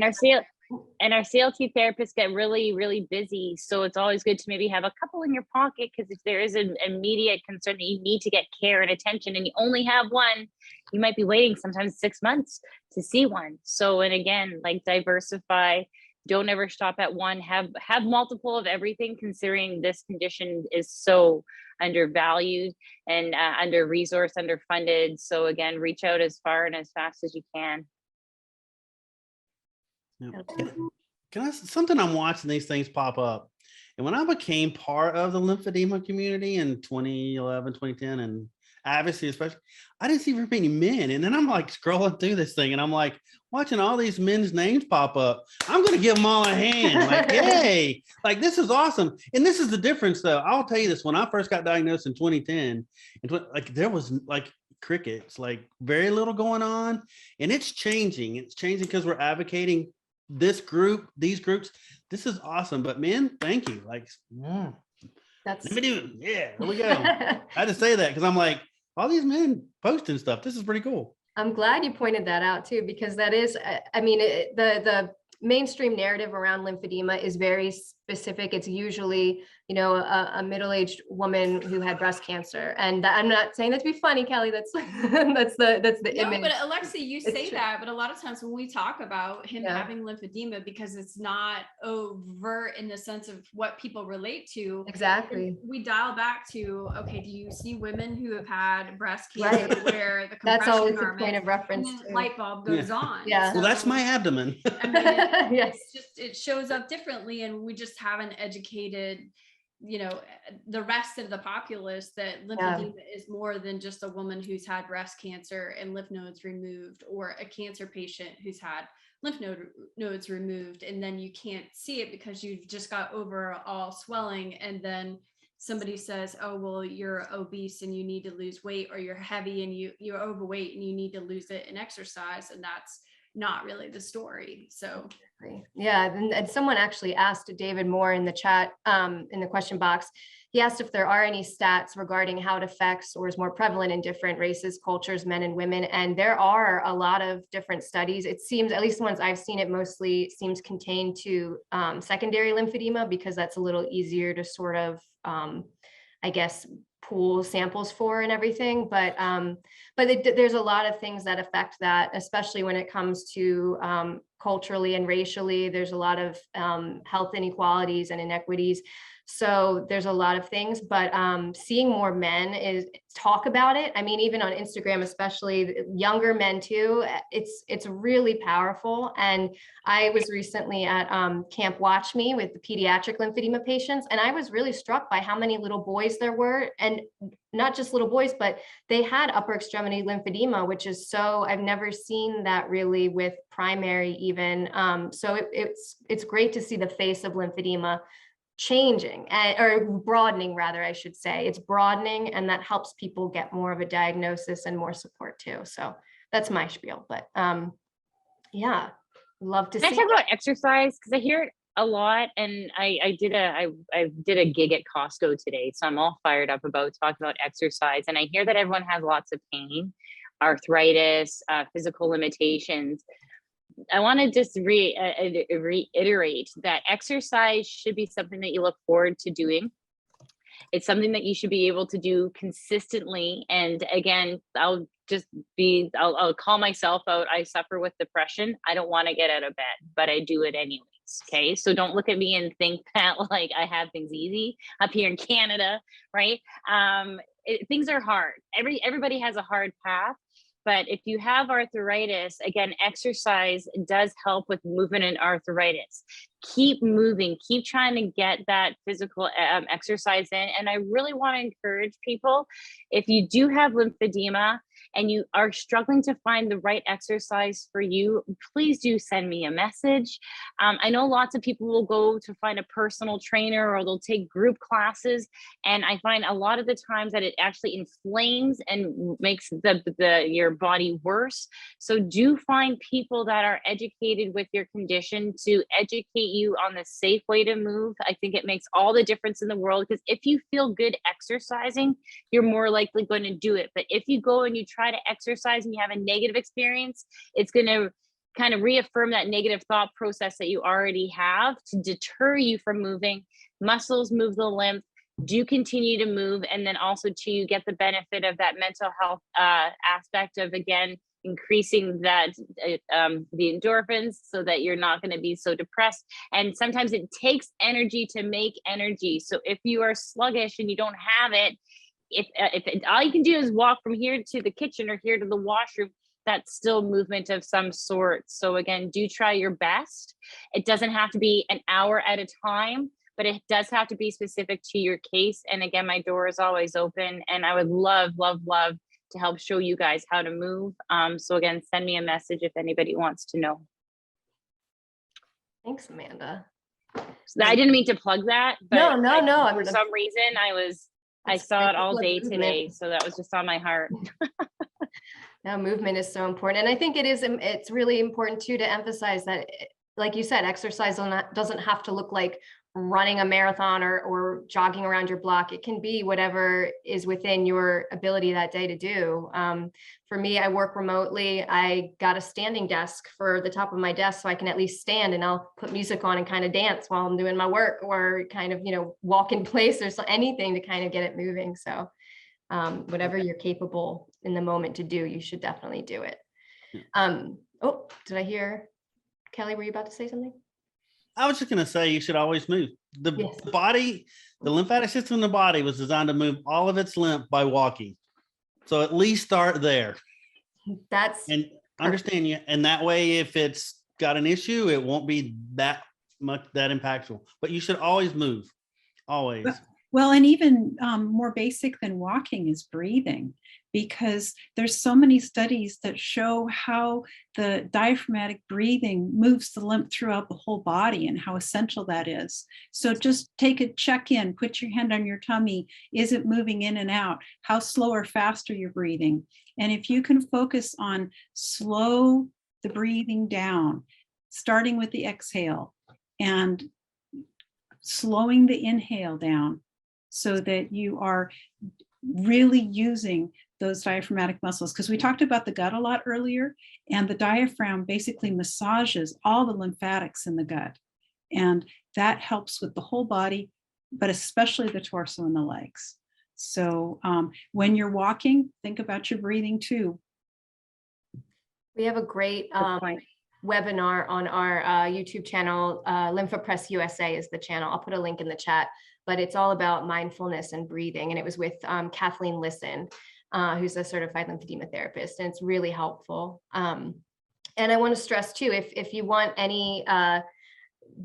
D: And our CLT therapists get really, really busy. So it's always good to maybe have a couple in your pocket, because if there is an immediate concern that you need to get care and attention and you only have one, you might be waiting sometimes 6 months to see one. So, and again, like diversify, don't ever stop at one, have multiple of everything, considering this condition is so undervalued and under-resourced, underfunded. So again, reach out as far and as fast as you can.
B: Yeah. Something I'm watching these things pop up. And when I became part of the lymphedema community in 2011, 2010, and Advocacy especially, I didn't see very many men. And then I'm like scrolling through this thing and I'm like watching all these men's names pop up. I'm going to give them all a hand. Like, yay. Like, this is awesome. And this is the difference though. I'll tell you this, when I first got diagnosed in 2010, like there was like crickets, like very little going on. And it's changing. It's changing because we're advocating this group, these groups. This is awesome. But men, thank you. Like,
A: That's
B: let me do it. Yeah, here we go. I had to say that because I'm like, all these men posting stuff. This is pretty cool.
A: I'm glad you pointed that out too, because that is, I mean, the mainstream narrative around lymphedema is very specific. It's usually, you know, a middle-aged woman who had breast cancer. And I'm not saying that to be funny, Kelly. That's that's the
E: No,
A: image.
E: but Alexia, you
A: It's
E: say
A: true.
E: that, but a lot of times when we talk about him
A: Yeah.
E: having lymphedema, because it's not overt in the sense of what people relate to.
A: Exactly.
E: We dial back to, okay, do you see women who have had breast cancer
A: Right.
E: where the
A: That's
E: compression
A: always the
E: garment,
A: point of
E: and
A: reference.
E: then
A: too.
E: light bulb goes
B: Yeah.
E: on?
A: Yeah.
B: Well, that's
E: So,
B: my abdomen.
E: I mean,
A: Yes.
E: it shows up differently, and we just haven't educated, you know, the rest of the populace that lymphedema is more than just a woman who's had breast cancer and lymph nodes removed, or a cancer patient who's had lymph nodes removed, and then you can't see it because you've just got overall swelling, and then somebody says, oh, well, you're obese and you need to lose weight, or you're heavy and you're overweight and you need to lose it in exercise, and that's not really the story. So
A: yeah, and someone actually asked David Moore in the chat, in the question box. He asked if there are any stats regarding how it affects or is more prevalent in different races, cultures, men and women. And there are a lot of different studies. It seems, at least the ones I've seen, it mostly seems contained to secondary lymphedema, because that's a little easier to sort of, I guess, pool samples for and everything. But there's a lot of things that affect that, especially when it comes to culturally and racially. There's a lot of health inequalities and inequities. So there's a lot of things, but seeing more men talk about it. I mean, even on Instagram, especially younger men too, it's really powerful. And I was recently at Camp Watch Me with the pediatric lymphedema patients, and I was really struck by how many little boys there were, and not just little boys, but they had upper extremity lymphedema, which is I've never seen that really with primary even. So it's great to see the face of lymphedema changing, or broadening rather, I should say. It's broadening, and that helps people get more of a diagnosis and more support too. So that's my spiel, but yeah, love to see.
D: Can I talk about exercise? Because I hear it a lot, and I did a gig at Costco today, so I'm all fired up about talking about exercise. And I hear that everyone has lots of pain, arthritis, physical limitations. I want to just reiterate that exercise should be something that you look forward to doing. It's something that you should be able to do consistently. And again, I'll call myself out. I suffer with depression. I don't want to get out of bed, but I do it anyways. Okay. So don't look at me and think that like I have things easy up here in Canada, right? Things are hard. Everybody has a hard path. But if you have arthritis, again, exercise does help with movement and arthritis. Keep moving, keep trying to get that physical exercise in. And I really want to encourage people, if you do have lymphedema and you are struggling to find the right exercise for you, please do send me a message. I know lots of people will go to find a personal trainer or they'll take group classes. And I find a lot of the times that it actually inflames and makes your body worse. So do find people that are educated with your condition to educate you on the safe way to move. I think it makes all the difference in the world, because if you feel good exercising, you're more likely going to do it. But if you go and you try to exercise and you have a negative experience, it's going to kind of reaffirm that negative thought process that you already have to deter you from moving. Muscles move the lymph. Do continue to move, and then also to you get the benefit of that mental health aspect of, again, increasing that the endorphins so that you're not going to be so depressed. And sometimes it takes energy to make energy. So if you are sluggish and you don't have it, if all you can do is walk from here to the kitchen or here to the washroom, that's still movement of some sort. So again, do try your best. It doesn't have to be an hour at a time, but it does have to be specific to your case. And again, my door is always open, and I would love, love, love to help show you guys how to move. So again, send me a message if anybody wants to know.
A: Thanks, Amanda.
D: So I didn't mean to plug that, but
A: no.
D: For some reason, I saw it all day today. So that was just on my heart.
A: Now, movement is so important. And I think it's really important too to emphasize that, like you said, exercise doesn't have to look like running a marathon or jogging around your block. It can be whatever is within your ability that day to do. For me, I work remotely. I got a standing desk for the top of my desk so I can at least stand, and I'll put music on and kind of dance while I'm doing my work, or kind of, walk in place or anything to kind of get it moving. So whatever you're capable in the moment to do, you should definitely do it. Oh, did I hear Kelly, were you about to say something?
B: I was just going to say you should always move.
A: Yes.
B: The body, the lymphatic system in the body was designed to move all of its lymph by walking. So at least start there. And understand you. And that way, if it's got an issue, it won't be that impactful. But you should always move. Always.
C: Well, and even more basic than walking is breathing, because there's so many studies that show how the diaphragmatic breathing moves the lymph throughout the whole body and how essential that is. So just take a check in, put your hand on your tummy. Is it moving in and out? How slow or fast are you breathing? And if you can focus on slow the breathing down, starting with the exhale and slowing the inhale down, so that you are really using those diaphragmatic muscles. Because we talked about the gut a lot earlier, and the diaphragm basically massages all the lymphatics in the gut. And that helps with the whole body, but especially the torso and the legs. So when you're walking, think about your breathing too.
A: We have a great webinar on our YouTube channel. Lymphopress USA is the channel. I'll put a link in the chat, but it's all about mindfulness and breathing. And it was with Kathleen Lisson, who's a certified lymphedema therapist, and it's really helpful. And I want to stress too, if you want any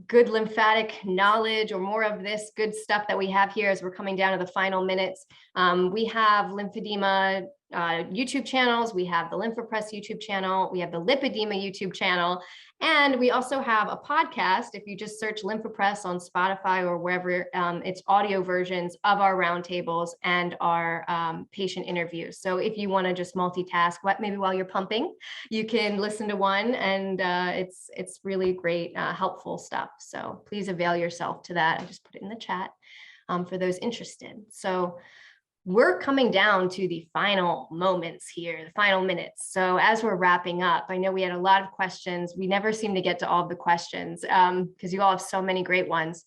A: good lymphatic knowledge or more of this good stuff that we have here as we're coming down to the final minutes, we have lymphedema YouTube channels, we have the Lymphopress YouTube channel, we have the Lipedema YouTube channel, and we also have a podcast. If you just search Lymphopress on Spotify or wherever, it's audio versions of our roundtables and our patient interviews. So if you want to just multitask, maybe while you're pumping, you can listen to one, and it's really great, helpful stuff. So please avail yourself to that. I just put it in the chat for those interested. So we're coming down to the final moments here, the final minutes. So as we're wrapping up, I know we had a lot of questions. We never seem to get to all of the questions because you all have so many great ones.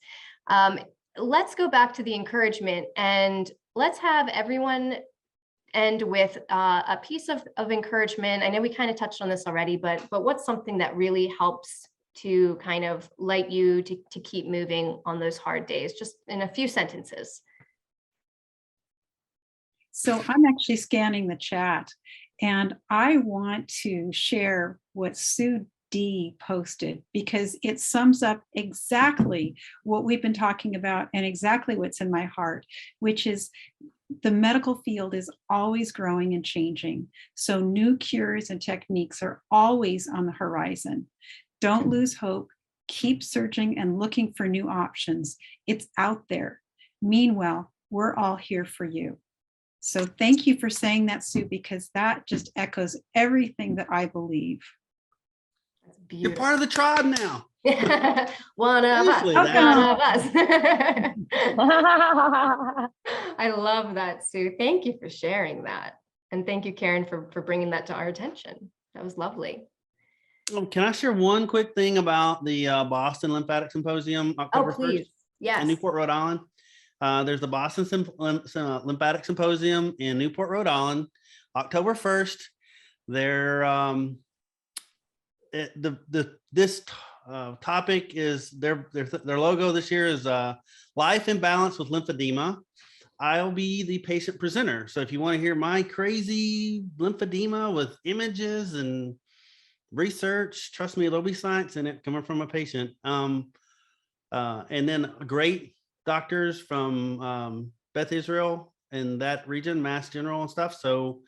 A: Let's go back to the encouragement, and let's have everyone end with a piece of encouragement. I know we kind of touched on this already, but what's something that really helps to kind of light you to keep moving on those hard days, just in a few sentences?
C: So I'm actually scanning the chat, And I want to share what Sue D posted because it sums up exactly what we've been talking about and exactly what's in my heart, which is the medical field is always growing and changing. So new cures and techniques are always on the horizon. Don't lose hope. Keep searching and looking for new options. It's out there. Meanwhile, we're all here for you. So thank you for saying that, Sue, because that just echoes everything that I believe.
A: That's
B: You're
A: beautiful.
B: part of the tribe now.
A: One of us.
B: Seriously,
A: One
B: that-
A: of us. I love that, Sue. Thank you for sharing that. And thank you, Karen, for bringing that to our attention. That was lovely.
B: Can I share one quick thing about the Boston Lymphatic Symposium, October 1st
A: Please.
B: in
A: Yes.
B: Newport, Rhode Island? There's the Boston Lymphatic Symposium in Newport, Rhode Island, October 1st. This topic is their logo this year is life in balance with lymphedema. I'll be the patient presenter. So if you want to hear my crazy lymphedema with images and research, trust me, there'll be science in it coming from a patient. And then great doctors from Beth Israel and that region, Mass General and stuff. So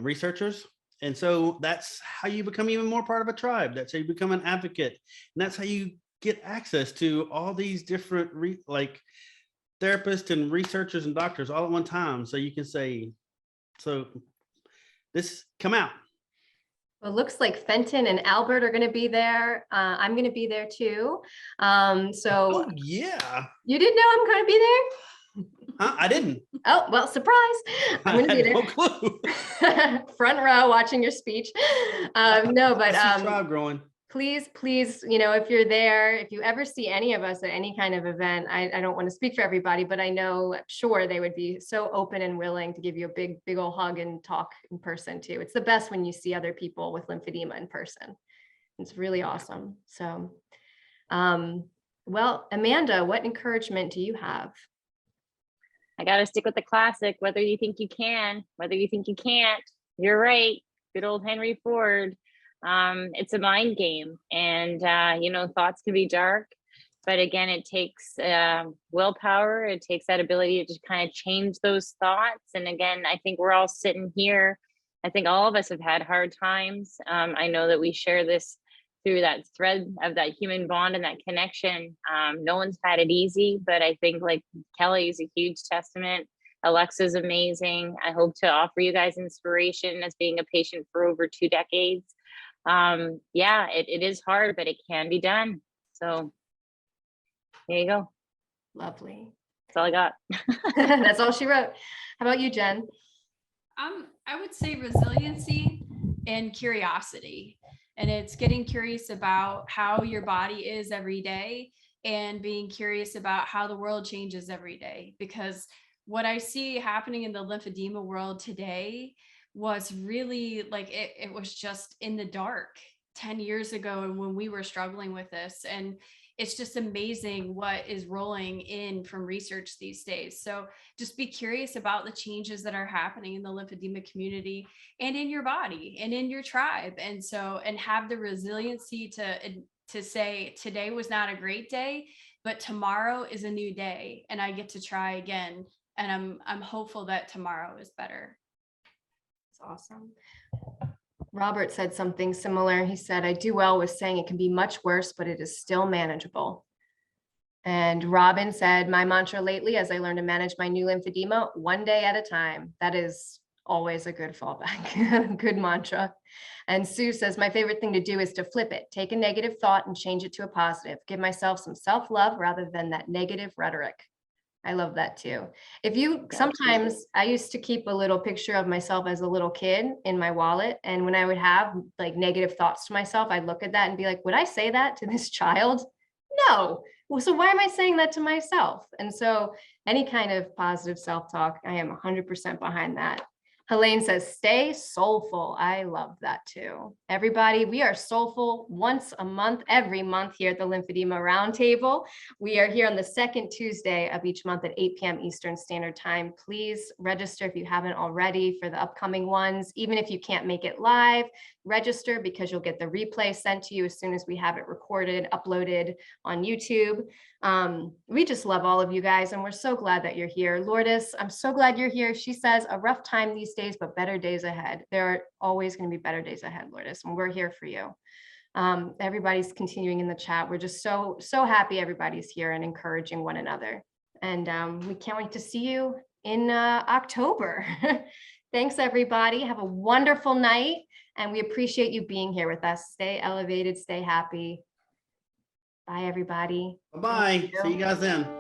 B: researchers. And so that's how you become even more part of a tribe. That's how you become an advocate. And that's how you get access to all these different like therapists and researchers and doctors all at one time. So you can say, so this come out.
A: Well, it looks like Fenton and Albert are going to be there. I'm going to be there too. So
B: Oh, yeah.
A: you didn't know I'm going to be there?
B: Huh? I didn't.
A: Oh, well, surprise. I'm going to be there.
B: No clue.
A: Front row watching your speech. No, but
B: I see tribe growing.
A: please, if you're there, if you ever see any of us at any kind of event, I don't want to speak for everybody, but I know, I'm sure they would be so open and willing to give you a big old hug and talk in person too. It's the best when you see other people with lymphedema in person. It's really awesome. So, well, Amanda, what encouragement do you have?
D: I got to stick with the classic, whether you think you can, whether you think you can't, you're right. Good old Henry Ford. It's a mind game, and thoughts can be dark, but again, it takes willpower. It takes that ability to just kind of change those thoughts. And again, I think we're all sitting here. I think all of us have had hard times. I know that we share this through that thread of that human bond and that connection. No one's had it easy, but I think like Kelly is a huge testament. Alexa's amazing. I hope to offer you guys inspiration as being a patient for over 2 decades. It is hard, but it can be done. So there you go.
A: Lovely.
D: That's all I got.
A: That's all she wrote. How about you, Jen?
E: I would say resiliency and curiosity. And it's getting curious about how your body is every day and being curious about how the world changes every day. Because what I see happening in the lymphedema world today was really like it was just in the dark 10 years ago and when we were struggling with this. And it's just amazing what is rolling in from research these days. So just be curious about the changes that are happening in the lymphedema community and in your body and in your tribe. And have the resiliency to say today was not a great day, but tomorrow is a new day and I get to try again. And I'm hopeful that tomorrow is better.
A: It's awesome. Robert said something similar. He said, I do well with saying it can be much worse, but it is still manageable. And Robin said, my mantra lately, as I learn to manage my new lymphedema, one day at a time. That is always a good fallback, good mantra. And Sue says, my favorite thing to do is to flip it, take a negative thought and change it to a positive, give myself some self-love rather than that negative rhetoric. I love that too. Sometimes I used to keep a little picture of myself as a little kid in my wallet. And when I would have like negative thoughts to myself, I'd look at that and be like, would I say that to this child? No. Well, so why am I saying that to myself? And so any kind of positive self-talk, I am 100% behind that. Helene says, stay soulful. I love that too. Everybody, we are soulful once a month, every month here at the Lymphedema Roundtable. We are here on the second Tuesday of each month at 8 p.m. Eastern Standard Time. Please register if you haven't already for the upcoming ones. Even if you can't make it live, register because you'll get the replay sent to you as soon as we have it recorded, uploaded on YouTube. We just love all of you guys, and we're so glad that you're here. Lourdes, I'm so glad you're here. She says, a rough time these days, but better days ahead. There are always going to be better days ahead, Lourdes, and we're here for you. Everybody's continuing in the chat. We're just so happy everybody's here and encouraging one another. And we can't wait to see you in October. Thanks, everybody. Have a wonderful night, and we appreciate you being here with us. Stay elevated, stay happy. Bye, everybody.
B: Bye-bye. See you guys then.